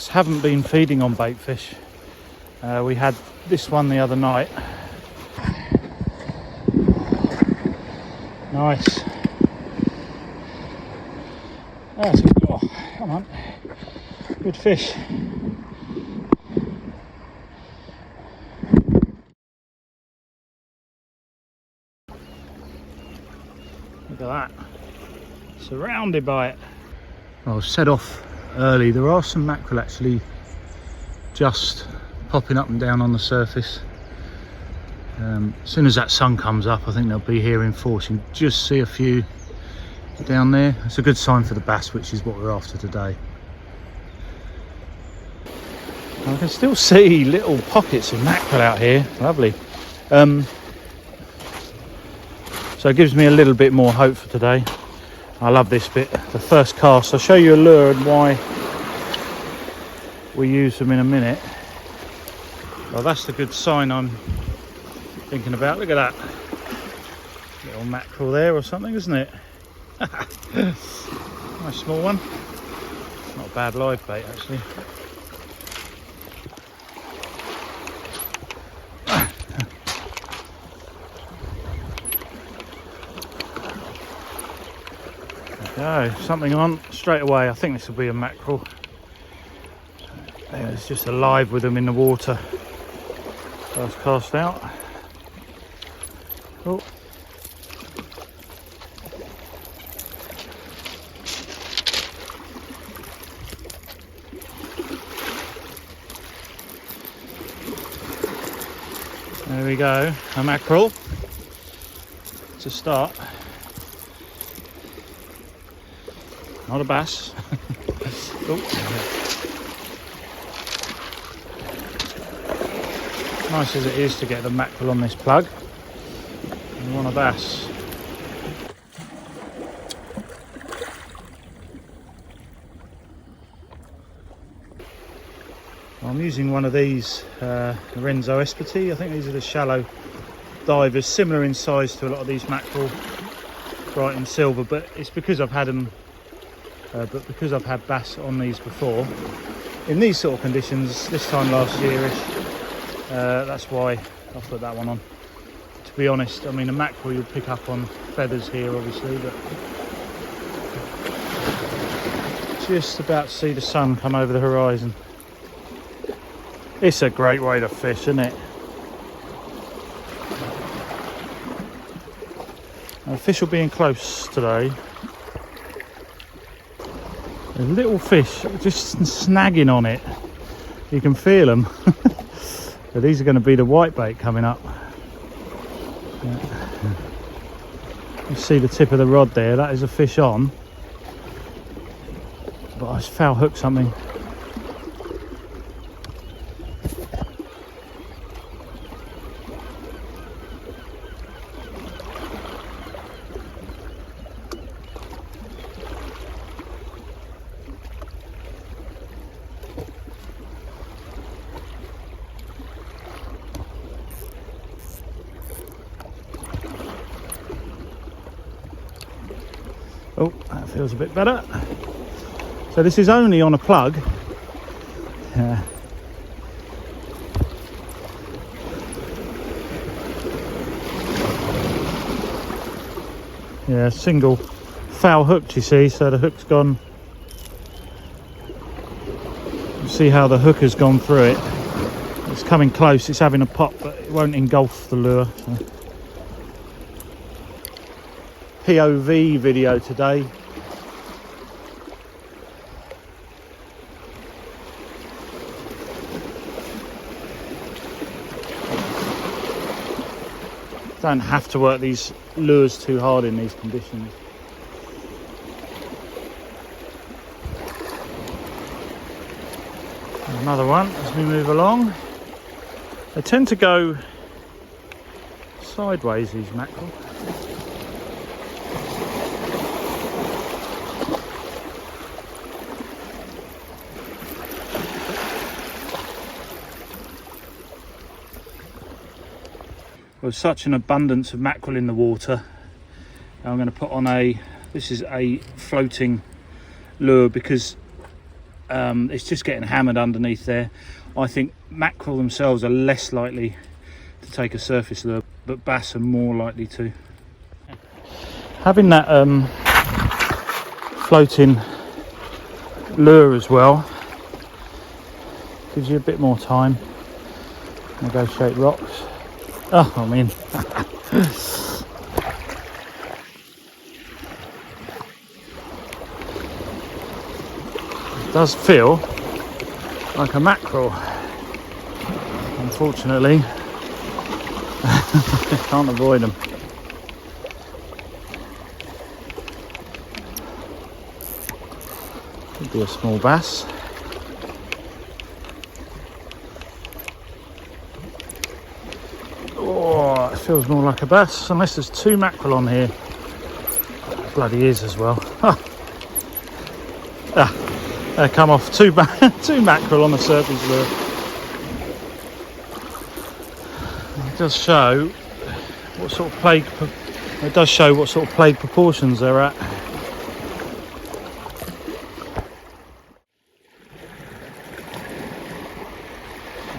Haven't been feeding on baitfish. We had this one the other night. Nice. Oh, come on. Good fish. Look at that. Surrounded by it. I'll set off early. There are some mackerel actually just popping up and down on the surface. As soon as that sun comes up, I think they'll be here in force. You can just see a few down there. It's a good sign for the bass, which is what we're after today. I can still see little pockets of mackerel out here. Lovely. So it gives me a little bit more hope for today. I love this bit, the first cast. I'll show you a lure and why we use them in a minute. Well, that's the good sign I'm thinking about. Look at that little mackerel there or something, isn't it? Nice small one. Not a bad live bait actually. There we go, something on straight away. I think this will be a mackerel. It's just alive with them in the water. First cast out. Oh. There we go, a mackerel to start. Not a bass. Oh. Nice as it is to get the mackerel on this plug, you want a bass. I'm using one of these Lorenzo Espiti. I think these are the shallow divers, similar in size to a lot of these mackerel, bright in silver, but it's because I've had them. But because I've had bass on these before, in these sort of conditions, this time last year-ish, that's why I put that one on. To be honest, I mean, a mackerel you'll pick up on feathers here, obviously, but just about to see the sun come over the horizon. It's a great way to fish, isn't it? The fish will be in close today. There's little fish just snagging on it. You can feel them. So these are going to be the whitebait coming up. You see the tip of the rod there, that is a fish on. But I just foul hooked something. Oh, that feels a bit better. So this is only on a plug. Yeah, single foul hooked, you see, so the hook's gone. You see how the hook has gone through it. It's coming close, it's having a pop, but it won't engulf the lure. So. POV video today. Don't have to work these lures too hard in these conditions. Another one as we move along. They tend to go sideways, these mackerel. There's such an abundance of mackerel in the water. I'm going to put on this is a floating lure, because It's just getting hammered underneath there. I think mackerel themselves are less likely to take a surface lure, but bass are more likely to. Having that floating lure as well gives you a bit more time. Negotiate rocks. Oh, I mean. It does feel like a mackerel. Unfortunately, can't avoid them. Could be a small bass. Oh, it feels more like a bass, unless there's two mackerel on here. Bloody is as well. They come off two mackerel on the surface lure. It does show what sort of plague. It does show what sort of plague proportions they're at.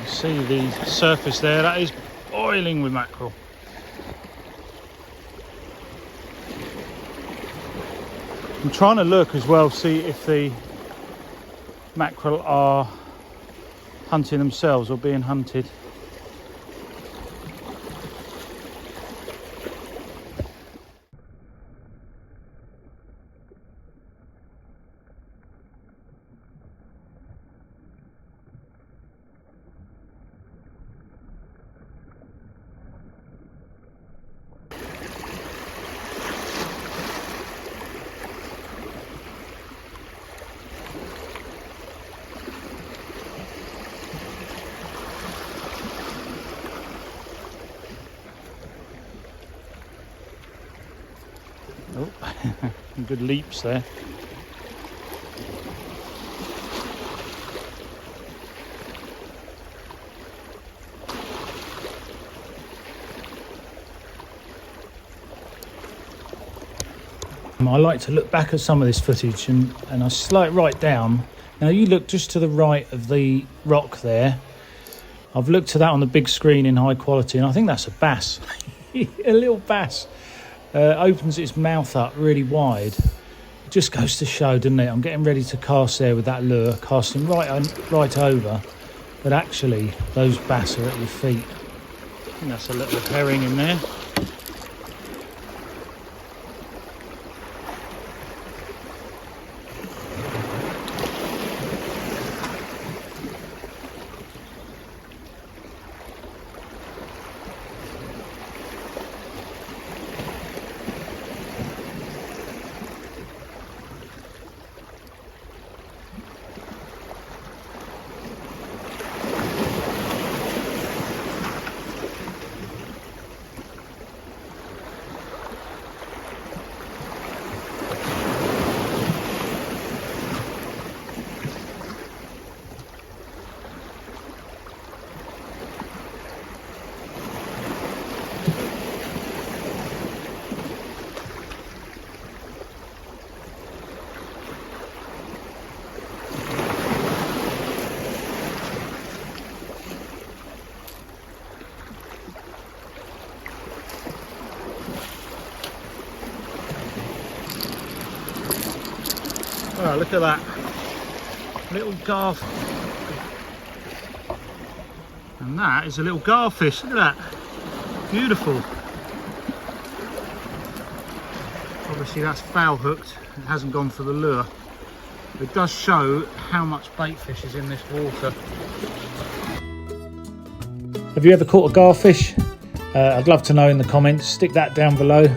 You see the surface there. That is boiling with mackerel. I'm trying to look as well, see if the mackerel are hunting themselves or being hunted. Oh, good leaps there. I like to look back at some of this footage and I slow it right down. Now you look just to the right of the rock there. I've looked to that on the big screen in high quality and I think that's a bass. A little bass. Opens its mouth up really wide. It just goes to show, doesn't it? I'm getting ready to cast there with that lure, casting right over, but actually those bass are at your feet. I think that's a little herring in there. Oh, look at that little garfish, and that is a little garfish. Look at that, beautiful. Obviously that's foul hooked, it hasn't gone for the lure. It does show how much baitfish is in this water. Have you ever caught a garfish? I'd love to know in the comments, stick that down below.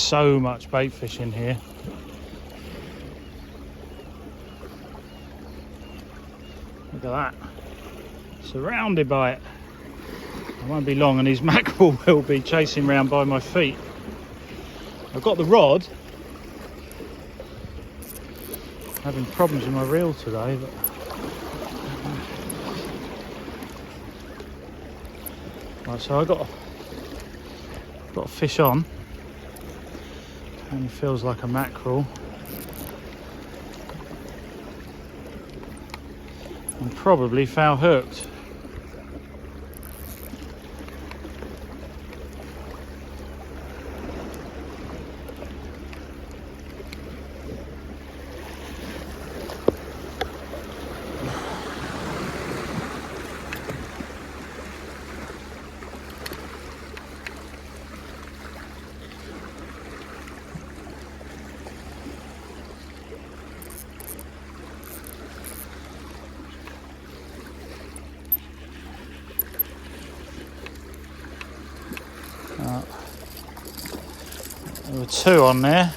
so much bait fish in here. Look at that. Surrounded by it. It won't be long and these mackerel will be chasing round by my feet. I've got the rod. Having problems with my reel today, but right, so I got a fish on, and it feels like a mackerel. And probably foul hooked. There were two on there.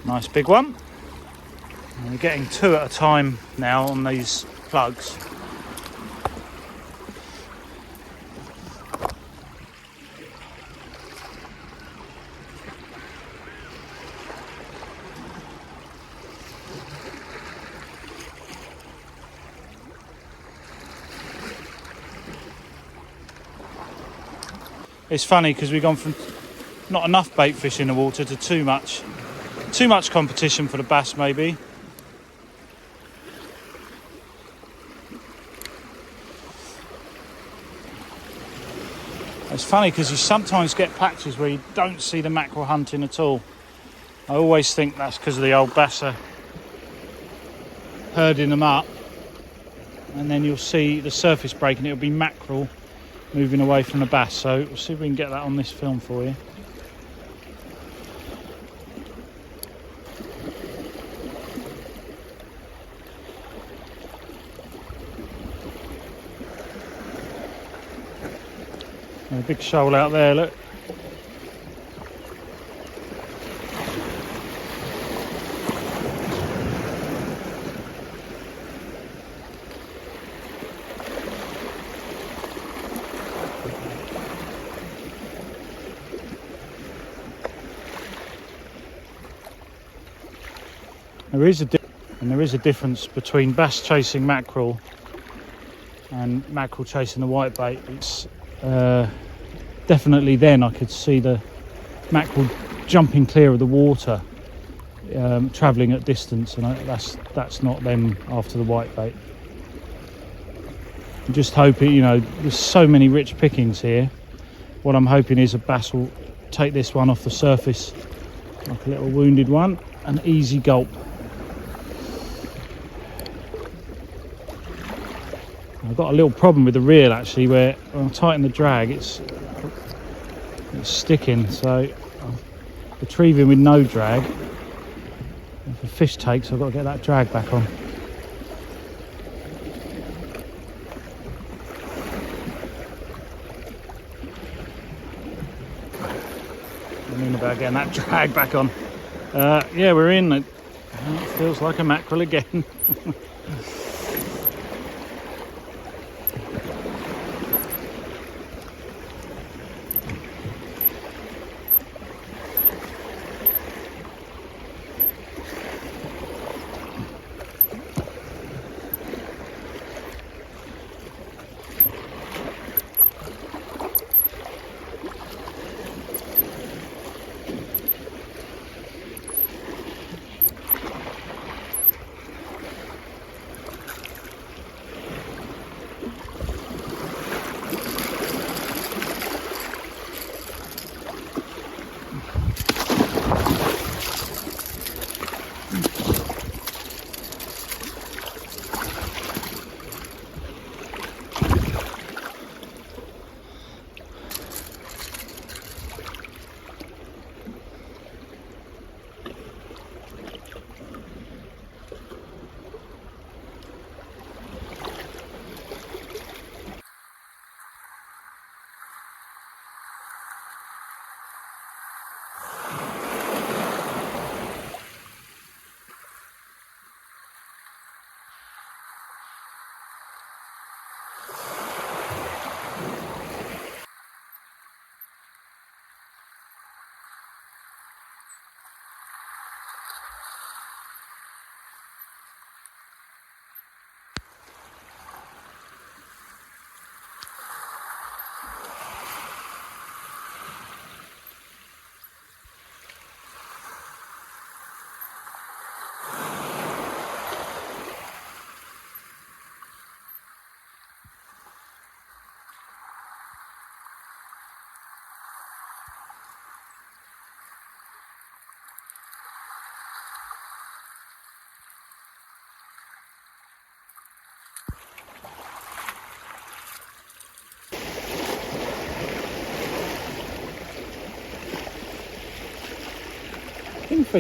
Nice big one. And we're getting two at a time now on these plugs. It's funny because we've gone from not enough bait fish in the water to too much competition for the bass maybe. It's funny because you sometimes get patches where you don't see the mackerel hunting at all. I always think that's because of the old basser herding them up, and then you'll see the surface breaking, it'll be mackerel moving away from the bass. So we'll see if we can get that on this film for you. A big shoal out there, look. There is a difference between bass chasing mackerel and mackerel chasing the whitebait. It's definitely then I could see the mackerel jumping clear of the water, travelling at distance, and that's not them after the whitebait. I'm just hoping, you know, there's so many rich pickings here. What I'm hoping is a bass will take this one off the surface like a little wounded one, an easy gulp. I've got a little problem with the reel actually, where when I tighten the drag it's sticking, so I'm retrieving with no drag. If a fish takes, I've got to get that drag back on. I mean about getting that drag back on. Yeah, we're in. It feels like a mackerel again.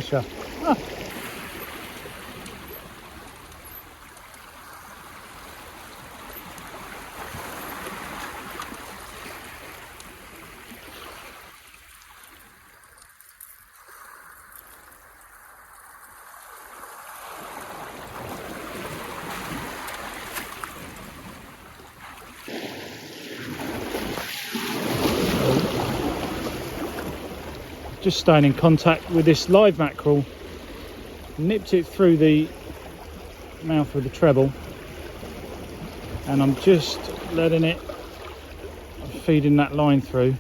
fisher. Ah. Just staying in contact with this live mackerel, nipped it through the mouth with the treble, and I'm just letting it, feeding that line through,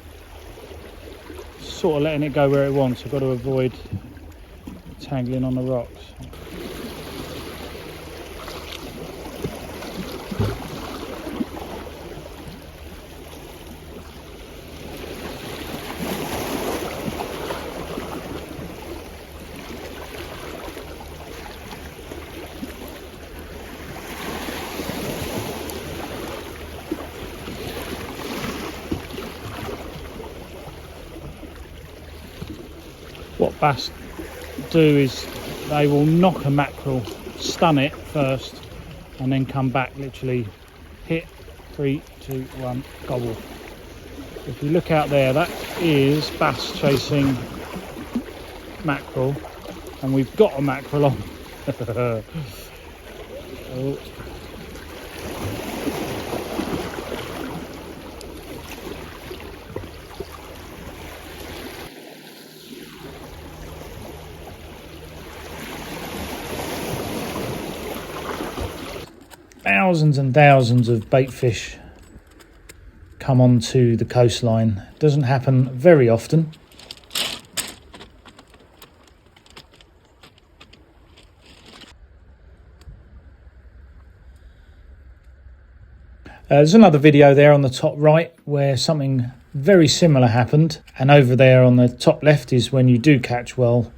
sort of letting it go where it wants. I've got to avoid tangling on the rocks. What bass do is they will knock a mackerel, stun it first, and then come back, literally hit, 3, 2, 1, gobble. If you look out there, that is bass chasing mackerel, and we've got a mackerel on. Oh. Thousands and thousands of baitfish come onto the coastline. Doesn't happen very often. There's another video there on the top right where something very similar happened, and over there on the top left is when you do catch well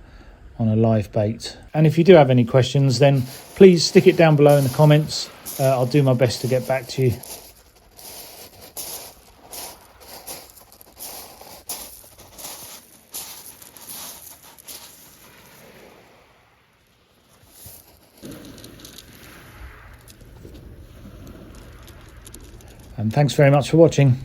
on a live bait. And if you do have any questions, then please stick it down below in the comments. I'll do my best to get back to you. And thanks very much for watching.